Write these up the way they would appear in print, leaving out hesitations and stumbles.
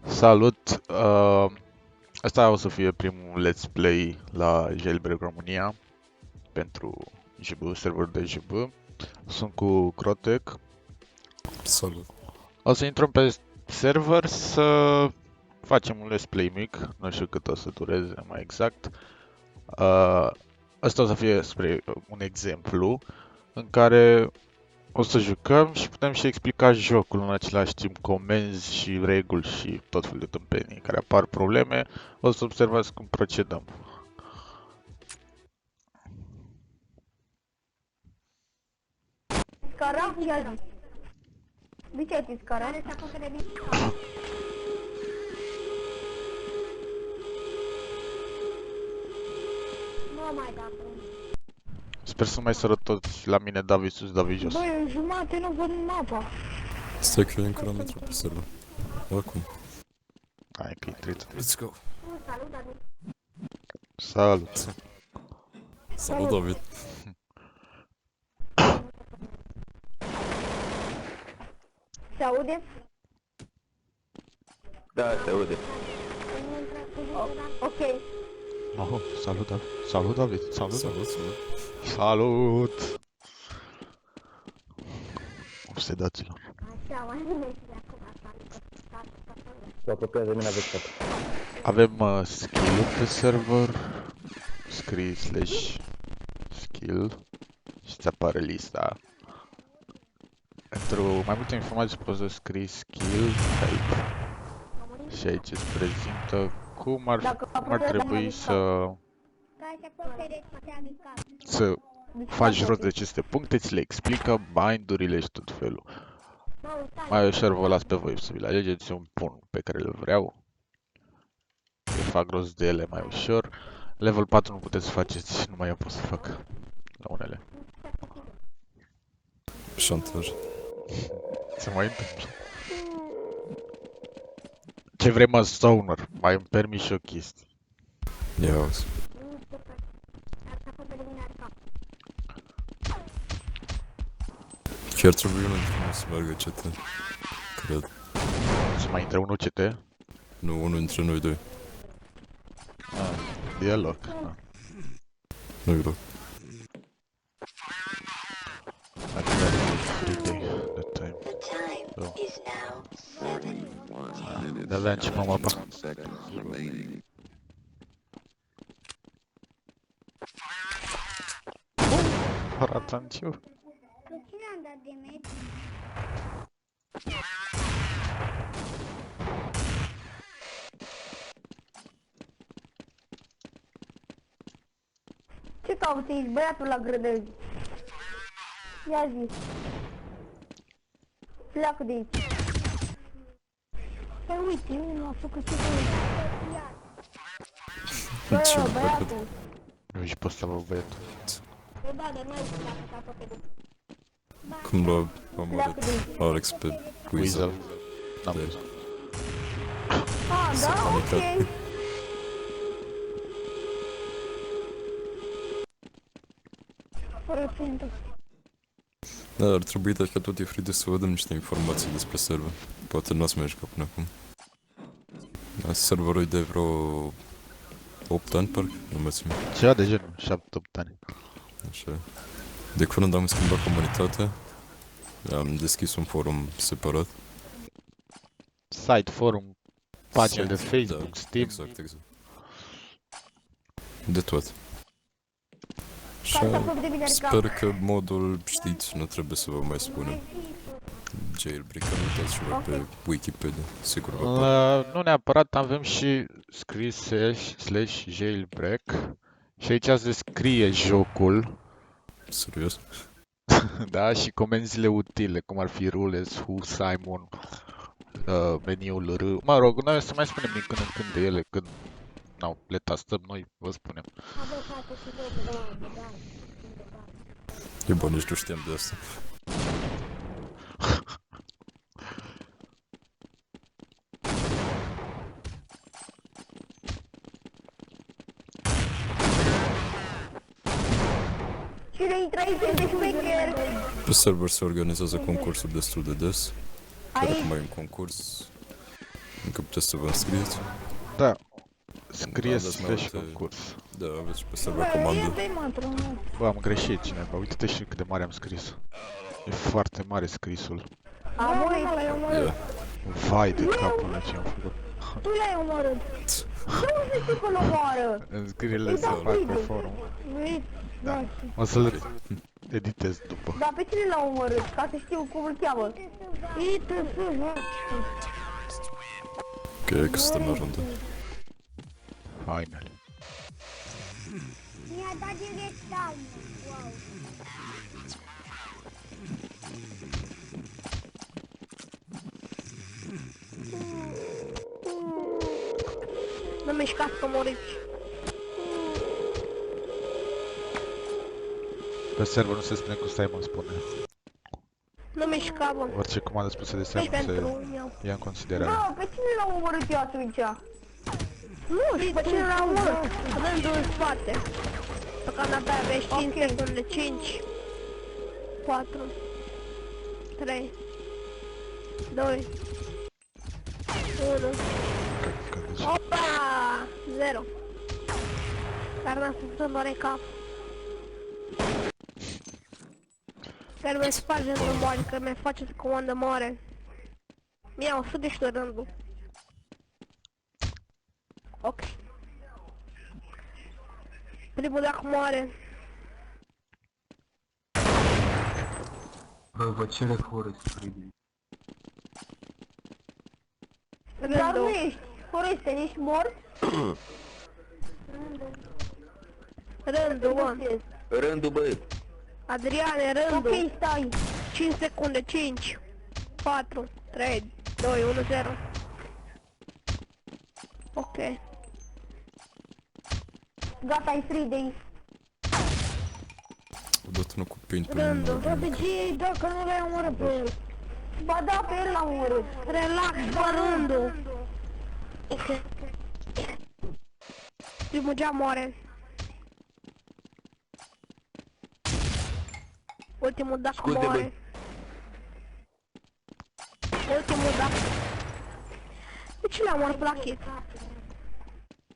Salut! Asta o să fie primul Let's Play la Jailbreak România pentru JB, server de JB. Sunt cu Crotec. Salut. O să intrăm pe server să facem un Let's Play mic, nu știu cât o să dureze mai exact. Asta o să fie spre un exemplu în care o să jucăm și putem și explica jocul în același timp, comenzi și reguli și tot felul de tâmpenii care apar probleme. O să observați cum procedăm. Scara? Ia zi. De ce ai zis scara? Nu mai da acum. Sper să nu mai sără toți la mine David sus, David jos. Băi, în jumate nu văd mapa. Stai că eu încă n-am intrat pe server. Acum. Hai că-i trecut. Let's go. Salut, David. Salut! Salut, David. Se aude? Da, se aude. Ok. Oh, salut David! Salut David! Salut! Salut, salut. Salut! Obsedaților! Așa, mai bine și de acum. Se apropiază mine aveți cap. Avem skill-uri pe server. Scrii /skill și ți apare lista. Pentru mai multe informații poți să scrii skill type. Și aici îți prezintă cum ar trebui să faci rost de aceste puncte, ți le explică bindurile și tot felul. Mai ușor vă las pe voi să vi le alegeți un pun pe care îl vreau. Eu fac rost de ele mai ușor. Level 4 nu puteți să faceți, numai eu pot să fac la unele. Șantaj. Se mai întâmplă. Ce vrei, mă, Stoner? Mai îmi permis și o chestie. Ia auzi. Chiar trebuie unul dintre noi să meargă CT. Cred. Să mai intre unul CT? Nu, unul dintre noi doi. Dialog. Nu-i rău. De-abia începem mapa. Ratanciu. Cine am dat de meci? Ce cauți aici, băiatul la grădări? Ia zi. Pleacă de aici. Păi uite, unul a făcut ce Ce Bă, băiat. băiatul. Nu ești pe ăsta, bă, băiatul. Păi da, dar nu ai pleacă, s-a făcut de Cum l-a omorât Alex pe Weasel. Weasel. N-am De- văzut. Ah, da, ok. Fără țintă. Da, ar trebui dacă tot e free să vă dăm niște informații despre server. Poate n-ați mai jucat până acum. Da, serverul e de vreo 8 ani, parcă, nu mai țin. Ceva de genul, 7-8 ani. Așa. De curând am schimbat comunitatea. Am deschis un forum separat. Site, forum, pagini de Site, Facebook, da, Steam. Exact, exact. De toate. Și Care s-a făcut de bine sper că modul știți, nu trebuie să vă mai spunem. Jailbreak, am uitat și voi pe Wikipedia, sigur vă plac. Nu neapărat, avem și scris /jailbreak și aici se descrie jocul, Serios? da, și comenzile utile, cum ar fi Rules, Who, Simon, meniul R. Mă rog, noi o să mai spunem din când în când de ele, când le tastăm noi, vă spunem. E bun, nici nu știam de asta. Cine intră aici de șmecher? Pe server se organizează concursuri destul de des. Chiar Aici? acum e un concurs Încă puteți să vă înscrieți? Da. Scrieți aveți mai slash multe- concurs. Da, aveți și pe server comandă. Bă, am greșit cineva. Uite-te și cât de mare am scris. E foarte mare scrisul. Am murit. Ia. Vai de capul meu ce am făcut. Tu l-ai omorât. Nu știu că-l omoară. În scrierile se fac pe forum. Uite, da. O să-l editez după. Dar pe cine l-a omorât? Ca să știu cum îl cheamă. Uite, Ok, că suntem la rundă. Hainele. mi-a dat direct down. Wow. Nu mișcați că moriți. Pe server nu se spune cu stai, mă spune. Nu mișca, bă. Orice comandă spusă de Deci server pentru se eu. ia în considerare. Bă, pe cine l-a omorât eu atunci? Nu știu pe cine l-a omorât. Rândul în spate. Pe canapea aveți 5 secunde, 5 4 3 2 1 Că deci, Opa! 0. Dar n-am să doare cap. Trebuie să faci rândul moare, că mi-ai face să comandă moare. Mi-au 100 și rândul. Ok. Primul dacă moare. Bă, vă cere Forest Freddy. Dar nu ești. Foreste, ești mort? Rândul, mă. Rândul, bă. Adriane, rândul. Ok, stai. 5 secunde, 5 4 3 2 1 0. Ok. Gata, ai free day. Odată nu cu paint pe Rândul. mine. Bă, de ce dacă nu l-ai omorât pe el? Ba da, pe el l-am omorât. Relax, bă, rândul. Primul geam moare. Ultimul dacă Scuze, bă. moare. Ultimul dacă... De ce l-am omorât la chit?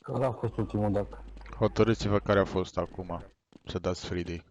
Care a fost ultimul dacă? hotărâți-vă care a fost acum. Să dați free day.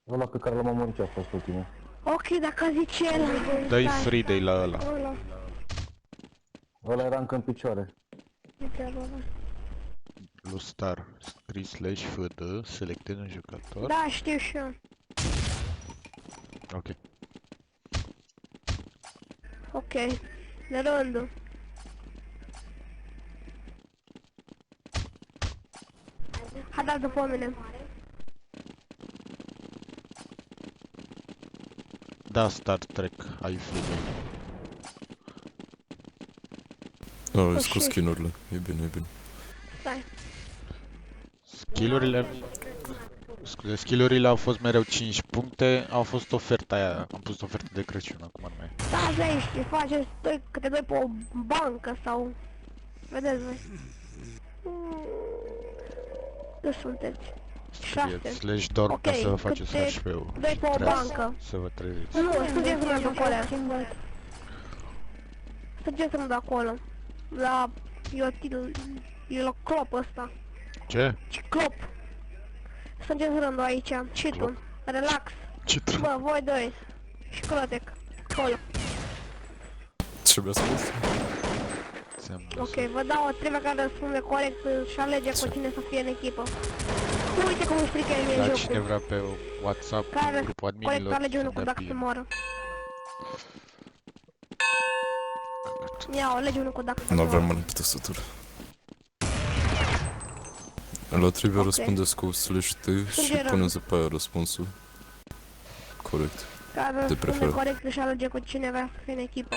Ăla pe care l-am omorât a fost ultimul. Ok, dacă zice el... Dă-i Stai. free day la ăla. Ăla. Ăla era încă în picioare. Uite, ăla. Lu star. Scrii slash fd, selectezi un jucător. Da, știu și eu. Ok. Ok. De rândul. Hai, dați după mine. Da, Star Trek, ai free day. Oh, îi scos skin-urile. E bine, e bine. Stai. Skill-urile... Scuze, skill-urile au fost mereu 5 puncte, au fost oferta aia, am pus oferta de Crăciun, acum nu mai e. Stați aici, faceți câte doi pe o bancă sau... Vedeți voi. Nu sunteți. Scrieți 6. slash dorm ca Ok, să vă faceți câte HP-ul. doi pe o bancă. Să vă treziți. Nu, strângeți mâna de acolo. Strângeți mâna de acolo. La... Clop ăsta. Ce? Clop. Strângeți rândul aici. Cheat-ul. Relax. Ce Bă, voi doi. Și Crotec. Acolo. Ce mi-a spus? Ok, vă dau o trebuie care răspunde corect și alege cu cine să fie în echipă. Uite cum îi strică mie Da, jocul. cine vrea pe WhatsApp, Care în grupul corect adminilor, alege unul să cu dea dacă se PM. moară. Ia, alege unul cu dacă se Nu moară. avem mâini pe tastatură. La trivia Ok. răspundeți cu slash T și Sugerăm. puneți pe aia răspunsul. Corect. Care răspunde prefer. corect și alege cu cine vrea să fie în echipă.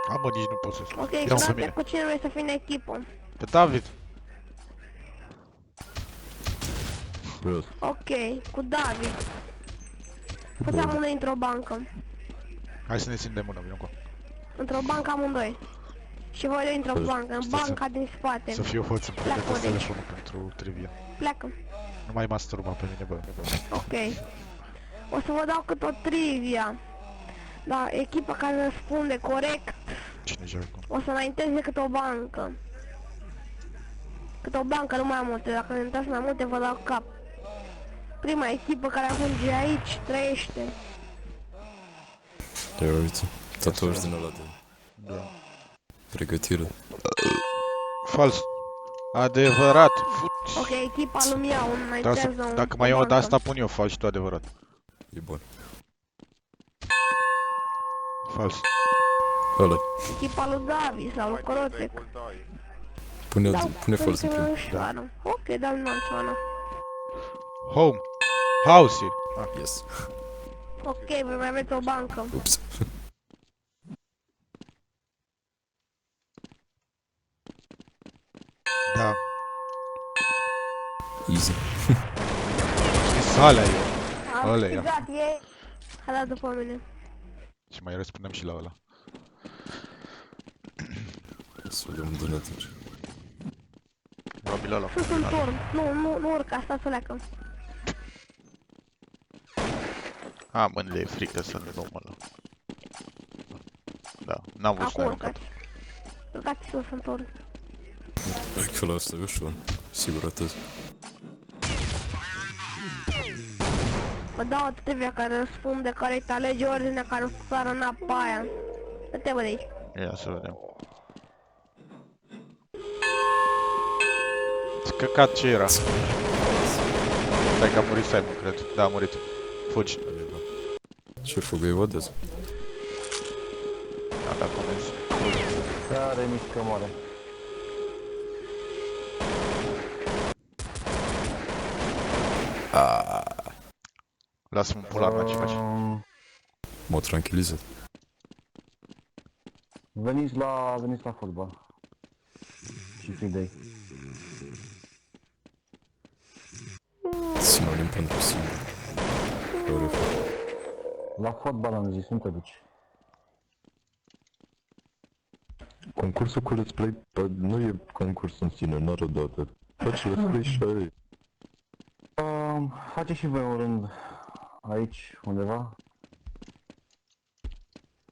A, mă, nici nu pot să spun. Ok, Ia-o pe Crotec, mine. cu cine vrei să fie în echipă. Pe David. Ok, cu David. Puteți amândoi într-o bancă. Hai să ne ținem de mână, vină cu. Într-o bancă amândoi. Și voi doi într-o bancă, în Stai să- banca din spate. Să fiu hoț, îmi Pleacă pregătesc de aici. telefonul pentru trivia. Pleacă. Nu mai masturba pe mine, bă. Ok. O să vă dau cât o trivia. Da, echipa care răspunde corect Cine joacă? O să înainteze câte o bancă. Câte o bancă, nu mai multe. Dacă înaintați mai multe, vă dau cap. Prima echipă care ajunge aici trăiește. Ia uite, tatuaj din ăla de Da. pregătire. Fals. Adevărat. Fut. Ok, echipa lui Miau înaintează un... Dacă mai e o de asta, pun eu fals și tu adevărat. E bun. Fals. Ăla. Echipa lui Davi sau lui Corotec. Pune fals în primul. primul. Ok, dau în altceva. Home. House. Yes. Ok, voi mai aveți o bancă. Ups. Da. Easy. E sala e. Am Ăla ia. câștigat, e... A dat după mine. Și mai răspundem și la ăla. Să vedem unde ne duce. Probabil ăla. Sus în turn. Nu urca, stați să leacă. A, mă, le e frică să ne luăm ăla. Da, n-am vrut să ne Acum luăm. urcați. Urcați sus în turn. Cred că ăla asta e ușor. Sigur atât. Vă dau o trivia care răspunde care te alege ordinea care o să sară în apa aia. Dă-te bă de aici. Ia să vedem. Căcat ce era? Stai că a murit Simon, cred. Da, a murit. Fugi. Ce fugă evadez? Da, da, comenzi. Care mișcă moare. Lasă-mă în pula mea ce faci. M-au tranquilizat. Veniți la fotbal. Și free day. Sinonim pentru singur. Corect. La fotbal am zis, nu te duci. Concursul cu Let's Play nu e concurs în sine, n-are o dată. Faci Let's Play și aia e. Face și voi un rând aici, undeva.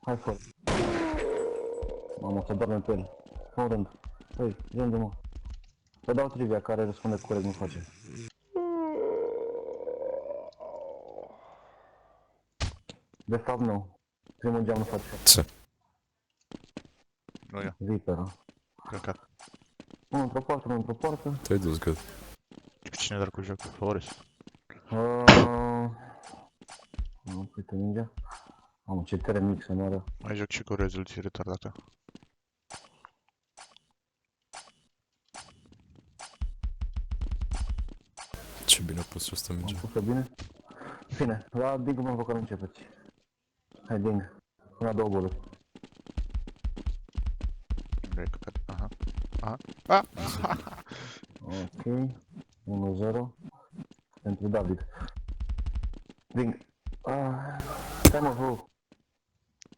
Hai fă. Mamă, să dorme pe el. Fă un rând. Hei, rândul-mă. Vă dau trivia care răspunde corect, nu face. De fapt nu. Primul geam nu face. Ce? Nu e. Vipera. Căcat. Unul într-o poartă, unul într-o poartă. Te-ai dus, gata. Cu cine dracu joacă? Forest. Nu, uite mingea. Am ce tare mic să moară. Mai joc și cu rezoluție retardată. Ce bine a pus asta Am mingea. pus-o bine. Bine, la Dingu mă văd că nu începeți. Hai Ding, până la 2 goluri. Nu e căcat. Aha. Aha. Ah! Ok, 1-0 pentru David. Ding. Stai mă, vă.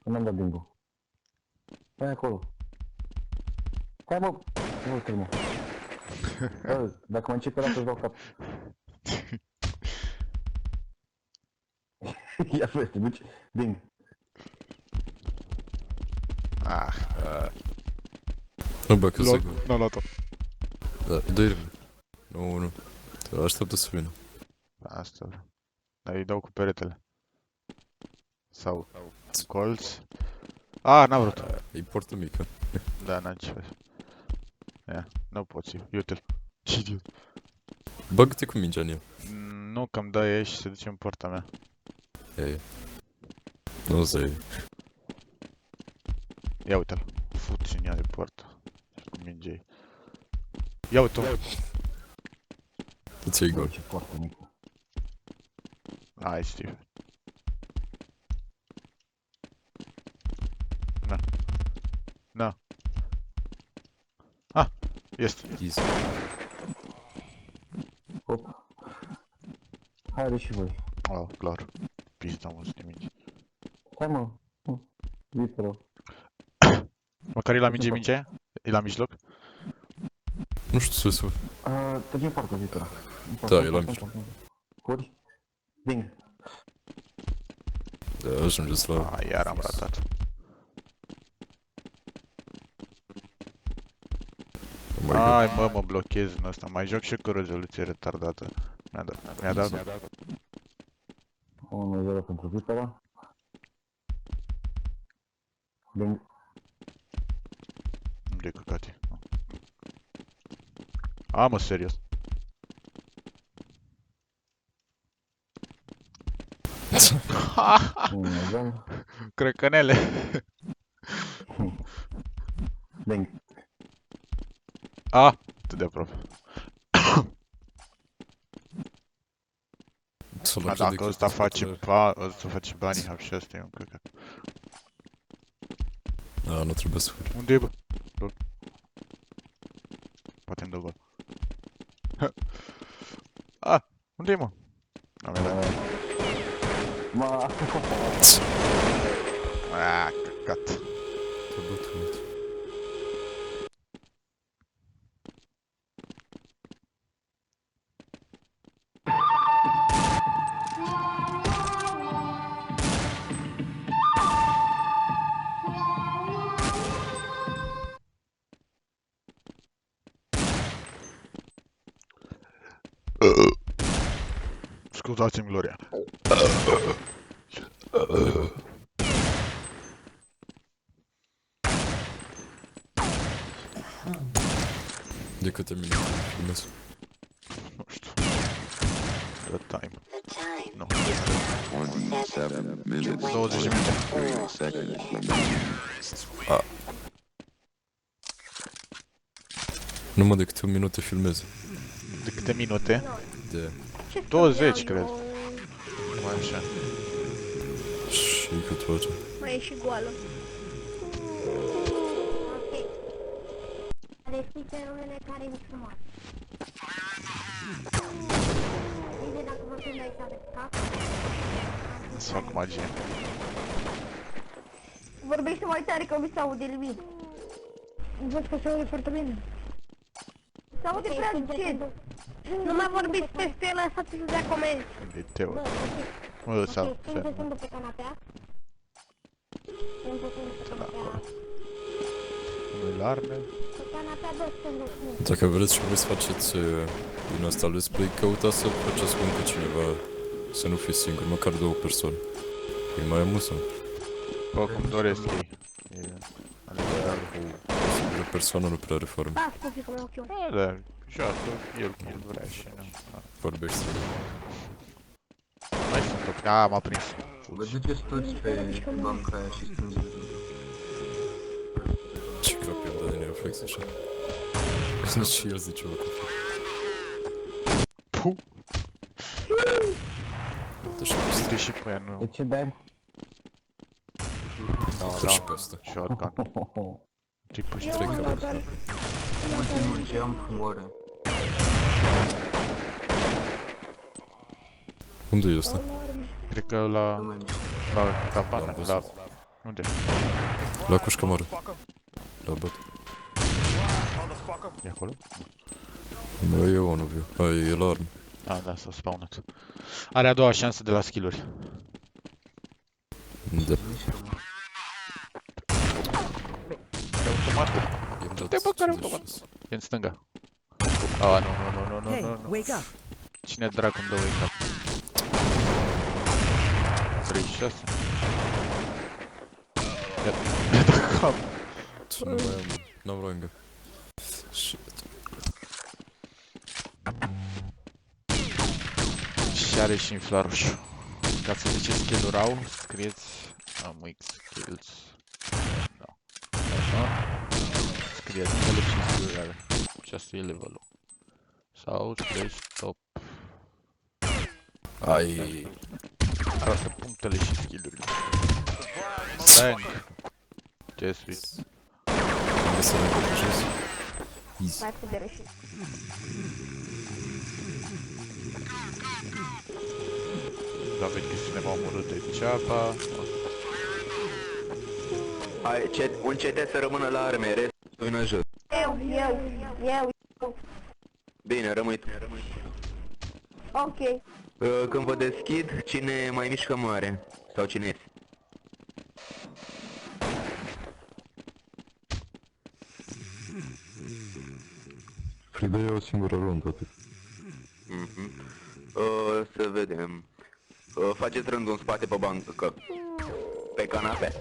Că n-am dat Dingu. Stai acolo. Stai mă. Uite mă. Bă, dacă mă începe ăla să-ți dau cap. Ia vezi, te duci. Ding. Ah. Nu bă, că zic. N-a luat-o. Da, dă-i rând. Nu. Te așteaptă să vină. Asta vreau. Dar îi dau cu peretele. Sau colț. Ah, n-a vrut. E portă mică. Da, n-am ce face. Ia, nu poți eu. Uite-l. Ce idiot. Bagă-te cu mingea în el. Nu, că-mi dă ei și se duce în poarta mea. Ei. Nu se. Ia uite-l. Fut în ea de poartă. Și cu mingei. Ia uite-o. Îți iei gol. Ce foarte mică. Hai, Steve. Na. Ah, este. Easy. Hop. Haide și voi. Oh, clar. Pizda, mă, să te mingi. Stai mă. Vipero. Măcar e la minge mingea aia? E la mijloc? Nu știu ce să fac. Treci în poartă, Vipero. Da, e la mijloc. Curi. Ding. Da, ajungeți la... Ah, iar am ratat. Mai Ai mă, mă blochez în ăsta. Mai joc și cu rezoluție retardată. Mi-a dat. 1-0 pentru Vipera. Ding. Nu de căcate. A, mă, serios. Zon. Crăcănele. Ding. A, atât de aproape. să Dar dacă ăsta face ăsta face banii, hap și ăsta e un căcat. Da, nu trebuie să furi. Unde e, bă? Lol. Poate îmi dă gol. A, unde e, mă? Am dat. Ma. A, căcat. Te bătut. Scuzați-mi, Gloria. De câte minute filmez? Nu știu. The time. Nu. 27 minutes, 20 de minute. 3 seconds. Numai de câte un minute filmez. De câte minute? De... Ce 20, spuneam cred. eu? Mai așa. Și cât face? Mai e și goală. Ok. Deschide numele care e frumos. Zice dacă vă când ai să aveți cap. Să fac magie. Vorbește mai tare că mi se aude nimic. Văd că se aude foarte bine. Se aude prea încet. Nu mai vorbiți peste el, lăsați să dea comenzi. Unde e Teo? Bă, Mă, ok. sau... Ok, stând secundă pe canapea. Stând secundă pe canapea. Unde larme? Pe canapea, bă, stând secundă. Dacă vreți și voi să faceți din asta let's play, căutați să faceți cu încă cineva, să nu fiți singur, măcar 2 persoane. E mai amuzant. Bă, cum doresc ei. O singură persoană nu prea are farme. Da, să fie cum e ochiul. Da, da, joacă el cum el vrea și nu. Vorbește. Mai sunt o... A, m-a prins. Vă duceți toți pe banca aia și strângeți. Ce crap i-am dat din reflex așa. Nici și el zice că Puh, dă și pe asta. uite și pe aia, nu... De ce dai? Dă și pe asta. Shotgun. Ce-i puși? Trec ca Ultimul jump moare. Unde e ăsta? Cred că la... Nu mai mișcă. la capană, L-am la... văzut. Unde? La cușcămară. La băt. E acolo? Bă, eu nu viu. E la armă. A, da, s-a spawnat. Are a doua șansă de la skill-uri. Da. E automat. I-am dat Te bă, care 56. automat? E în stânga. A, nu. Hey, wake up! Cine dracu îmi dă wake up? 36? Ia da cap. Nu mai am, n-am rangă. Shit. Și are și inflaroșu. Ca să ziceți skill-uri au, scrieți AMX skills. Da. Așa. Scrieți ele și skill-uri are. Și asta e level-ul. Sau scrieți top. Ai. Arată punctele și skill-urile. Bang! Ce sweet. Unde să ne jos? Easy. Mai cât de reșit. Da, vezi că cineva a omorât degeaba. Hai, un CT să rămână la arme, restul în jos. Eu. Bine, rămâi tu. Ok. Când vă deschid, cine mai mișcă moare. Sau cine este. Frida ia o singură rundă, atât. Să vedem. Faceți rândul în spate pe bancă. Pe canapea.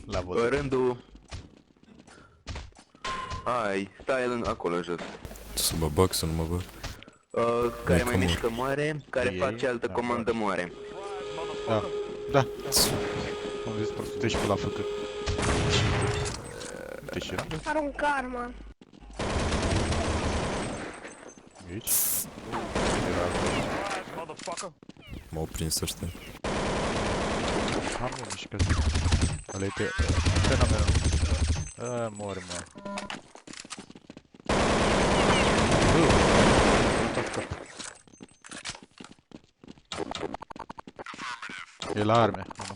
La văzut. Rândul... Hai, stai acolo jos. Să mă bag, să nu mă bag. Care Hai, mai come on. mișcă moare, care Ei, face altă da, comandă moare. Da, da. Am zis prost, te-și pe la făcut. Te-și era? Arunc arma. Aici? Era M-au prins ăștia. am o mișcă. Ăla e pe... fenomenal. Mori, mă. E la arme. Moară.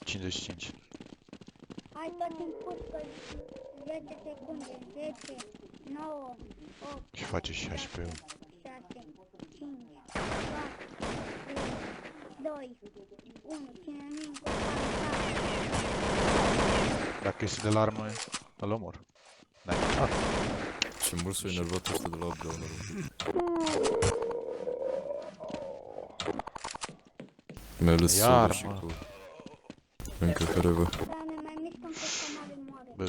55. Hai tot în pușcă, 10 secunde, 10, 9, 8, Și face și HP-ul. 6, 5, 4, 3, 2, 1, cine nu încă Dacă este de la armă, îl omor. Da. Ah, Și mursul e enervat ăsta de la updown-ul. Mai ales Iar, și mă. cu... Încă careva. Doamne, mai mișcă-mi pe camare moare. bă,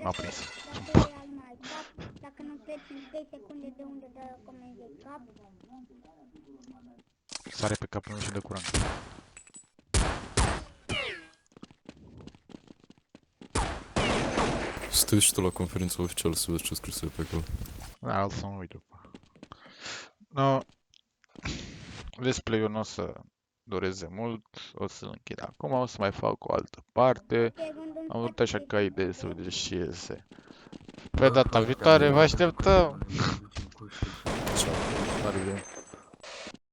m-a prins. Dacă e al mai cap, dacă nu pleci în 3 secunde de unde dă comenzi de cap, Sare pe capul meu și dă curant. Stai și tu la conferința oficială să vezi ce scris pe acolo. Da, alt să mă uit după. No, display-ul nu o să dureze mult, o să-l închid acum, o să mai fac o altă parte. te gândul Am avut așa ca idee să vedeți și iese. Pe data viitoare vă așteptăm! Ciao.